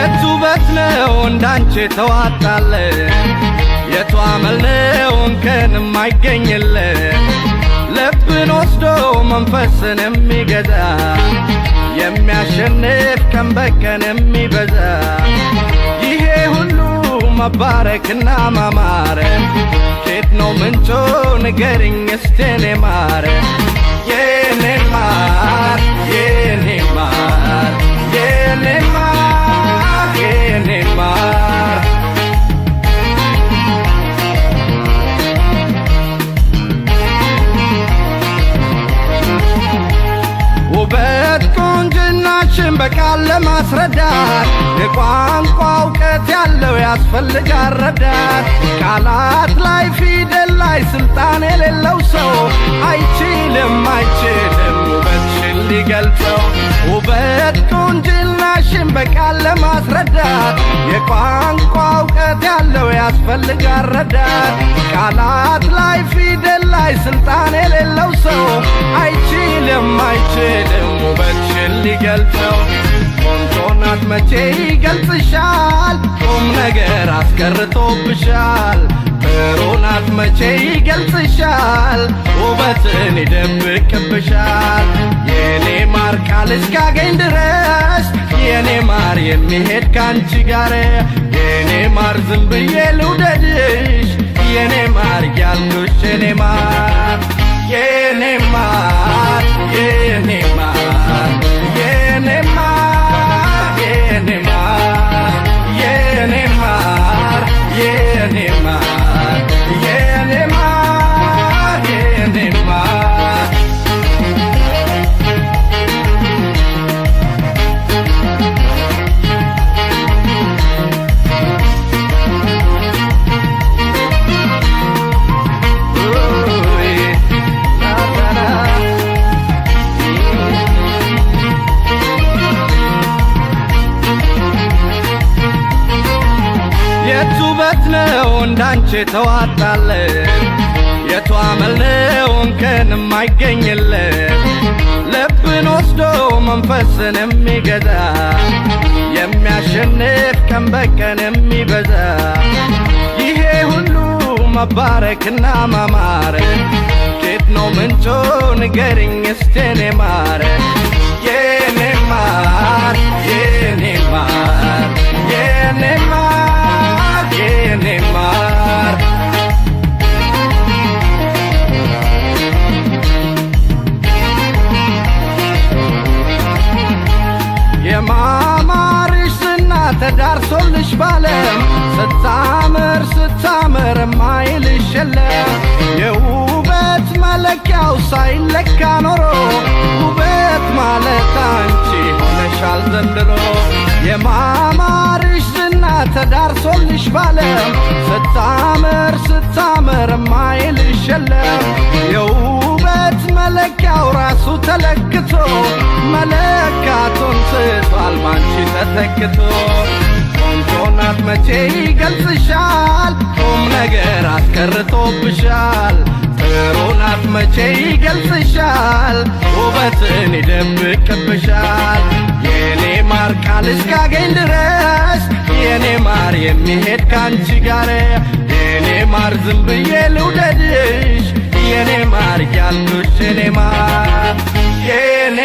የቱ በት ነው እንዳንቺ ተዋጣለ የቱ አመል ነው እንከን የማይገኝለ ልብን ወስዶ መንፈስን የሚገዛ የሚያሸንፍ ቀን በቀን የሚበዛ ይሄ ሁሉ መባረክና ማማረ ኬት ነው ምንጮ ንገሪኝ እስቲ የኔ ማር የኔ ማር የኔ ማር የኔ ማር የኔ ማር ውበት ቁንጅናሽን በቃል ለማስረዳት የቋንቋ እውቀት ያለው ያስፈልጋል ረዳት ቃላት ላይ ፊደል ላይ ስልጣን የሌለው ሰው አይችልም ውበትሽን ሊገልጸው ውበት ቁንጅናሽን በቃል ለማስረዳት የቋንቋ እውቀት ያለው ያስፈልጋል ረዳት ቃላት ላይ ፊደል ላይ ስልጣን የሌለው ሰው አይችልም ውበትሽን ሊገልጸው ቆንጆ ናት መቼ ይገልጽሻል ቁም ነገር አስቀርቶብሻል ጥሩ ናት መቼ ይገልጽሻል ውበትን ይደብቅብሻል የኔ ማር ቃል እስካገኝ ድረስ የኔ ማር የሚሄድ ካንቺ ጋር የኔ ማር ዝም ብዬ ልውደድሽ የኔ ማር ያልኩሽ የኔ ማር የኔ ማር የኔ ማር የኔ ማር የኔ ማር የኔ ማር የኔ ማር የኔ ማር የኔ ማር የቱ በት ነው እንዳንቺ ተዋጣለ የቱ አመል ነው እንከን የማይገኝለ ልብን ወስዶ መንፈስን የሚገዛ የሚያሸንፍ ቀን በቀን የሚበዛ ይሄ ሁሉ መባረክና ማማረ ኬት ነው ምንጮ ንገሪኝ እስቲ የኔ ማር የኔ ማር የኔ ማር የኔ ማር የኔ ማር የማማርሽ ዝና ተዳርሶልሽ ባለም ስታምር ማይልሽ የለም የውበት መለኪያው ሳይለካ ኖሮ ውበት ማለት አንቺ ሆነሻል ዘንድሮ የማማርሽ ዝና ተዳርሶልሽ ባለም ስታምር ማይልሽ የለም የውበት መለኪያው ራሱ ተለክቶ መለካቱን ስቷል ባንቺ ተተክቶ ቆንጆ ናት መቼ ይገልጽሻል ቁም ነገር አስቀርቶብሻል ጥሩ ናት መቼ ይገልጽሻል ውበትን ይደብቅብሻል የኔ ማር ቃል እስካገኝ ድረስ የኔ ማር የሚሄድ ካንቺ ጋር የኔ ማር ዝም ብዬ ልውደድሽ የኔ ማር ያልኩሽ የኔ ማር የኔ